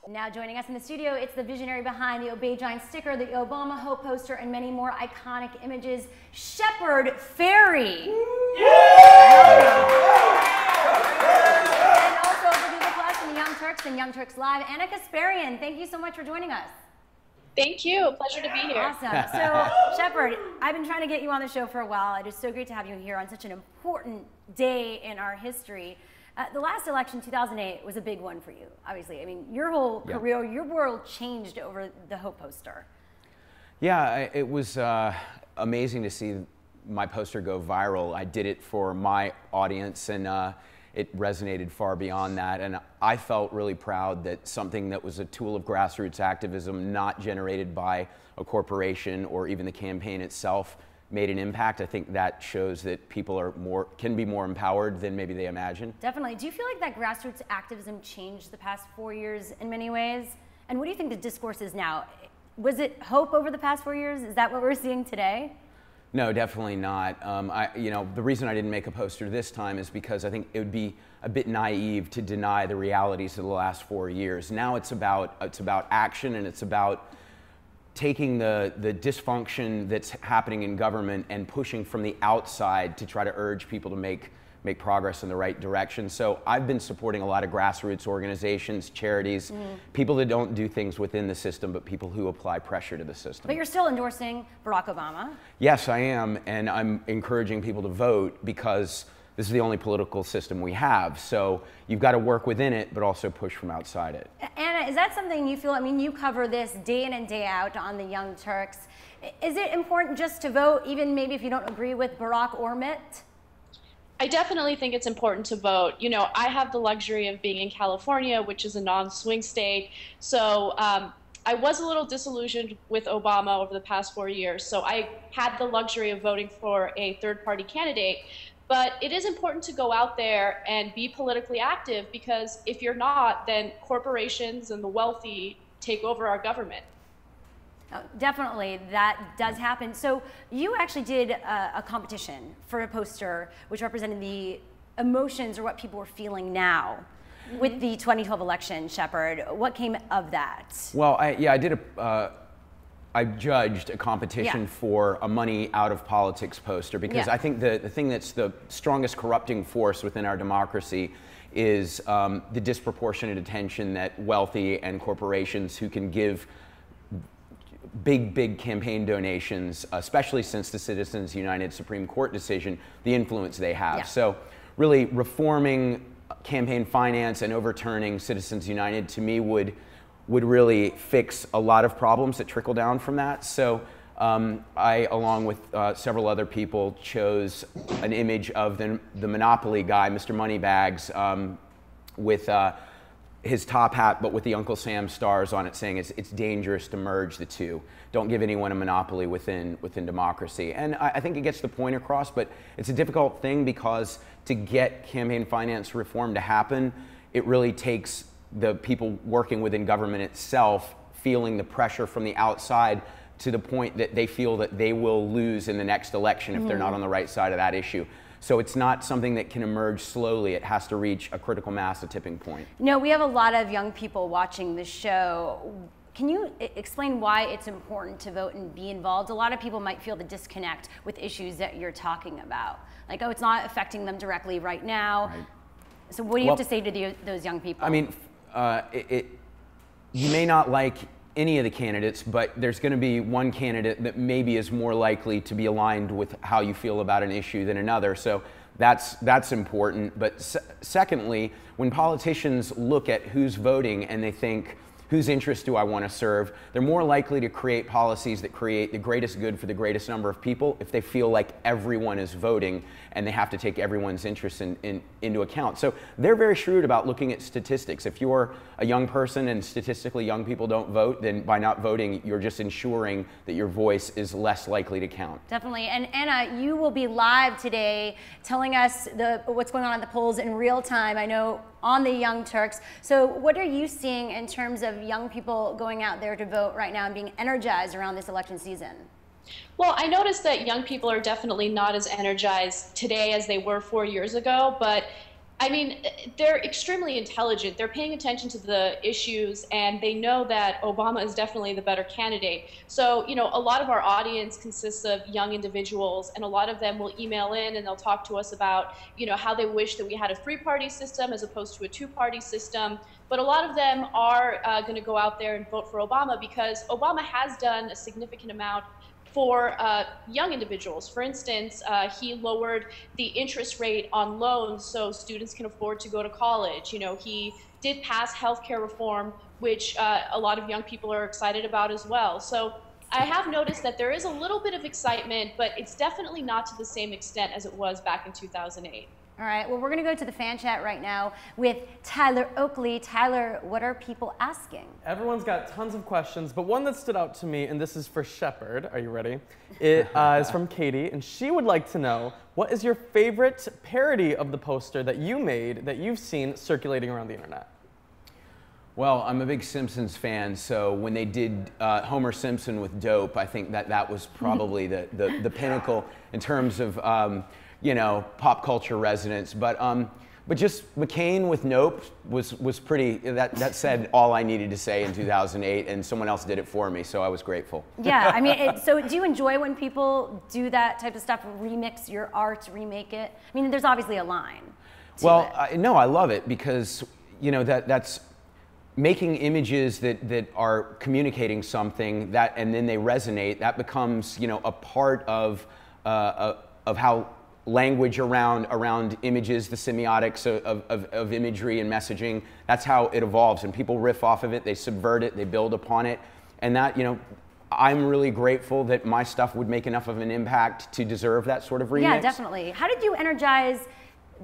Now joining us in the studio, it's the visionary behind the Obey Giant sticker, the Obama Hope poster, and many more iconic images, Shepard Fairey. And also the Google Plus and the Young Turks and Young Turks Live, Anna Kasparian. Thank you so much for joining us. Thank you. Pleasure to be here. Awesome. So, Shepard, I've been trying to get you on the show for a while. It is so great to have you here on such an important day in our history. The last election, 2008, was a big one for you, obviously. I mean, your whole career, your world changed over the Hope poster. Yeah, it was amazing to see my poster go viral. I did it for my audience, and it resonated far beyond that. And I felt really proud that something that was a tool of grassroots activism, not generated by a corporation or even the campaign itself, made an impact. I think that shows that people are can be more empowered than maybe they imagine. Definitely. Do you feel like that grassroots activism changed the past 4 years in many ways? And what do you think the discourse is now? Was it hope over the past 4 years? Is that what we're seeing today? No, definitely not. The reason I didn't make a poster this time is because I think it would be a bit naive to deny the realities of the last 4 years. Now it's about action, and it's about taking the dysfunction that's happening in government and pushing from the outside to try to urge people to make progress in the right direction. So I've been supporting a lot of grassroots organizations, charities, people that don't do things within the system, but people who apply pressure to the system. But you're still endorsing Barack Obama? Yes, I am, and I'm encouraging people to vote because this is the only political system we have. So you've got to work within it, but also push from outside it. Anna, is that something you feel, I mean, you cover this day in and day out on the Young Turks. Is it important just to vote, even maybe if you don't agree with Barack or Mitt? I definitely think it's important to vote. You know, I have the luxury of being in California, which is a non-swing state. So I was a little disillusioned with Obama over the past 4 years. So I had the luxury of voting for a third-party candidate. But it is important to go out there and be politically active, because if you're not, then corporations and the wealthy take over our government. Oh, definitely, that does happen. So you actually did a competition for a poster which represented the emotions or what people were feeling now with the 2012 election, Shepard. What came of that? Well, I judged a competition for a money out of politics poster, because I think the thing that's the strongest corrupting force within our democracy is the disproportionate attention that wealthy and corporations who can give big campaign donations, especially since the Citizens United Supreme Court decision, the influence they have. So really reforming campaign finance and overturning Citizens United, to me, would really fix a lot of problems that trickle down from that. So I, along with several other people, chose an image of the Monopoly guy, Mr. Moneybags, with his top hat, but with the Uncle Sam stars on it, saying it's dangerous to merge the two. Don't give anyone a monopoly within democracy. And I think it gets the point across, but it's a difficult thing, because to get campaign finance reform to happen, it really takes the people working within government itself feeling the pressure from the outside to the point that they feel that they will lose in the next election if they're not on the right side of that issue. So it's not something that can emerge slowly. It has to reach a critical mass, a tipping point. No, we have a lot of young people watching the show. Can you explain why it's important to vote and be involved? A lot of people might feel the disconnect with issues that you're talking about. Like, oh, it's not affecting them directly right now. Right. So what do you have to say to those young people? I mean, you may not like any of the candidates, but there's going to be one candidate that maybe is more likely to be aligned with how you feel about an issue than another. So that's important. But secondly, when politicians look at who's voting and they think, whose interests do I want to serve, they're more likely to create policies that create the greatest good for the greatest number of people if they feel like everyone is voting and they have to take everyone's interests into account. So they're very shrewd about looking at statistics. If you're a young person and statistically young people don't vote, then by not voting, you're just ensuring that your voice is less likely to count. Definitely. And Anna, you will be live today telling us what's going on at the polls in real time, I know, on the Young Turks. So what are you seeing in terms of young people going out there to vote right now and being energized around this election season? Well, I noticed that young people are definitely not as energized today as they were 4 years ago, but I mean, they're extremely intelligent. They're paying attention to the issues, and they know that Obama is definitely the better candidate. So, you know, a lot of our audience consists of young individuals, and a lot of them will email in and they'll talk to us about, you know, how they wish that we had a three-party system as opposed to a two-party system. But a lot of them are going to go out there and vote for Obama because Obama has done a significant amount for young individuals. For instance, he lowered the interest rate on loans so students can afford to go to college. You know, he did pass healthcare reform, which a lot of young people are excited about as well. So I have noticed that there is a little bit of excitement, but it's definitely not to the same extent as it was back in 2008. All right, well, we're going to go to the fan chat right now with Tyler Oakley. Tyler, what are people asking? Everyone's got tons of questions, but one that stood out to me, and this is for Shepard. Are you ready? It is from Katie, and she would like to know, what is your favorite parody of the poster that you made that you've seen circulating around the internet? Well, I'm a big Simpsons fan, so when they did Homer Simpson with dope, I think that was probably the pinnacle in terms of you know, pop culture resonance. But just McCain with Nope was pretty. That said all I needed to say in 2008, and someone else did it for me, so I was grateful. Yeah, I mean, so do you enjoy when people do that type of stuff, remix your art, remake it? I mean, there's obviously a line. Well, no, I love it because you know that's making images that are communicating something and then they resonate. That becomes, you know, a part of how language around images, the semiotics of imagery and messaging, that's how it evolves, and people riff off of it, they subvert it, they build upon it, and that, you know, I'm really grateful that my stuff would make enough of an impact to deserve that sort of remix. Yeah, definitely. How did you energize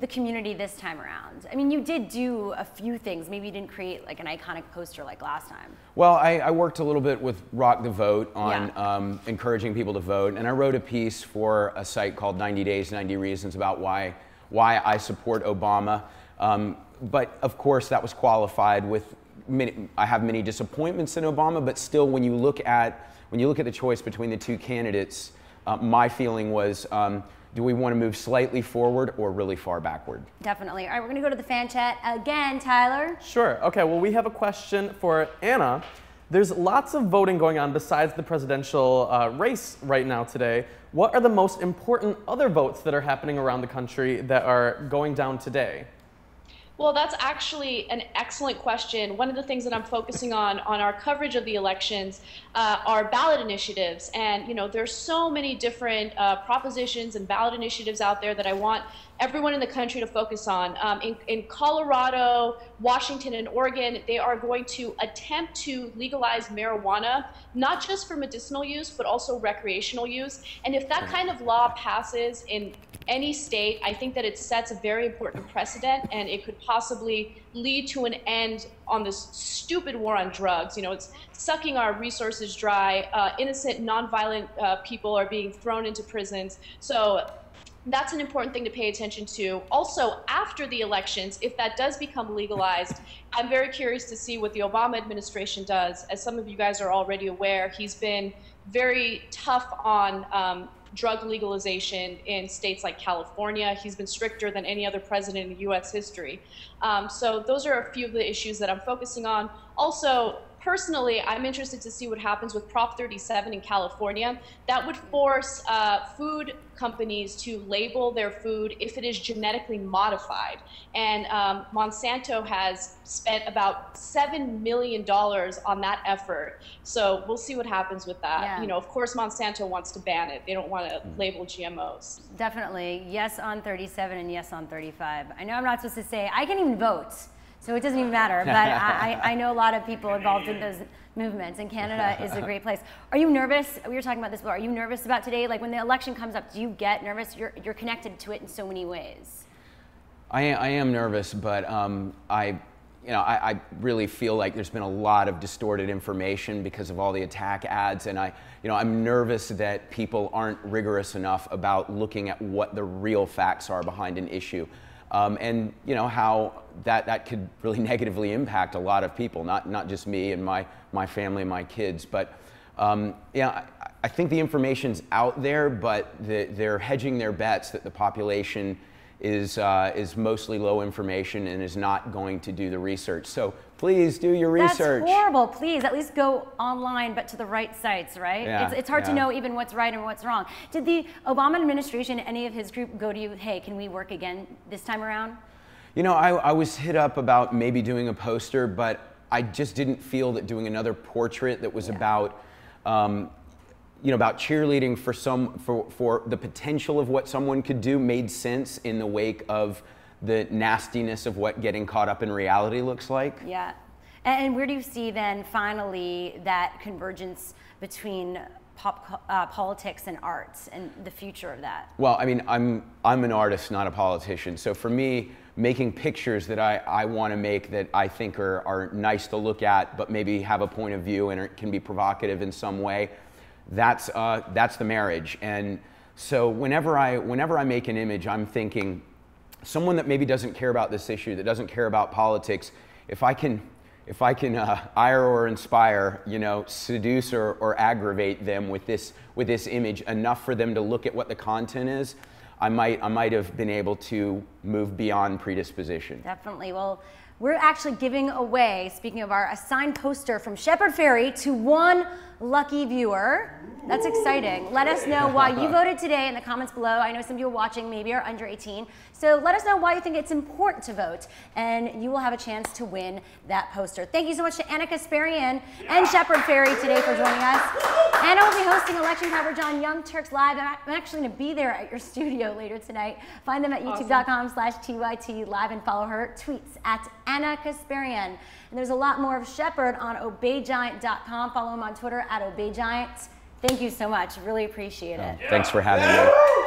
the community this time around? I mean, you did do a few things. Maybe you didn't create like an iconic poster like last time. Well, I worked a little bit with Rock the Vote on encouraging people to vote, and I wrote a piece for a site called 90 Days, 90 Reasons about why I support Obama. But of course, that was qualified with I have many disappointments in Obama, but still, when you look at the choice between the two candidates, my feeling was, do we want to move slightly forward or really far backward? Definitely. All right, we're going to go to the fan chat again, Tyler. Sure. Okay, well, we have a question for Anna. There's lots of voting going on besides the presidential race right now today. What are the most important other votes that are happening around the country that are going down today? Well, that's actually an excellent question. One of the things that I'm focusing on our coverage of the elections are ballot initiatives. And, you know, there's so many different propositions and ballot initiatives out there that I want everyone in the country to focus on. In Colorado, Washington, and Oregon, they are going to attempt to legalize marijuana, not just for medicinal use, but also recreational use. And if that kind of law passes in any state, I think that it sets a very important precedent, and it could possibly lead to an end on this stupid war on drugs. You know, it's sucking our resources dry. Innocent, nonviolent people are being thrown into prisons. So that's an important thing to pay attention to. Also, after the elections, if that does become legalized, I'm very curious to see what the Obama administration does. As some of you guys are already aware, he's been very tough on drug legalization in states like California. He's been stricter than any other president in U.S. history. So those are a few of the issues that I'm focusing on. Also, personally, I'm interested to see what happens with Prop 37 in California. That would force food companies to label their food if it is genetically modified. And Monsanto has spent about $7 million on that effort. So we'll see what happens with that. Yeah. You know, of course, Monsanto wants to ban it. They don't want to label GMOs. Definitely. Yes on 37 and yes on 35. I know I'm not supposed to say, I can even vote. So it doesn't even matter, but I know a lot of people involved in those movements, and Canada is a great place. Are you nervous? We were talking about this before. Are you nervous about today? Like when the election comes up, do you get nervous? You're connected to it in so many ways. I am nervous, but I really feel like there's been a lot of distorted information because of all the attack ads, and I'm nervous that people aren't rigorous enough about looking at what the real facts are behind an issue. And you know how that could really negatively impact a lot of people, not just me and my family and my kids. But I think the information's out there, but they're hedging their bets that the population is mostly low information and is not going to do the research. So please do your research. That's horrible. Please, at least go online, but to the right sites, right? Yeah, it's hard to know even what's right and what's wrong. Did the Obama administration, any of his group, go to you, hey, can we work again this time around? You know, I was hit up about maybe doing a poster, but I just didn't feel that doing another portrait that was about, you know, about cheerleading for the potential of what someone could do made sense in the wake of the nastiness of what getting caught up in reality looks like. Yeah. And where do you see then finally that convergence between politics and arts and the future of that? Well, I mean, I'm an artist, not a politician. So for me, making pictures that I want to make that I think are nice to look at, but maybe have a point of view and can be provocative in some way, that's the marriage. And so whenever I make an image, I'm thinking someone that maybe doesn't care about this issue, that doesn't care about politics, if I can ire or inspire, you know, seduce or aggravate them with this image enough for them to look at what the content is, I might have been able to move beyond predisposition. Definitely. Well, we're actually giving away, speaking of our assigned poster from Shepard Fairey, to one lucky viewer. That's exciting. Let us know why you voted today in the comments below. I know some people watching maybe are under 18. So let us know why you think it's important to vote, and you will have a chance to win that poster. Thank you so much to Anna Kasparian and Shepard Fairey today for joining us. Anna will be hosting election coverage on Young Turks Live. I'm actually going to be there at your studio later tonight. Find them at youtube.com/TYT live and follow her tweets at Anna Kasparian. And there's a lot more of Shepard on obeygiant.com. Follow him on Twitter at obeygiant. Thank you so much. Really appreciate it. Thanks for having me.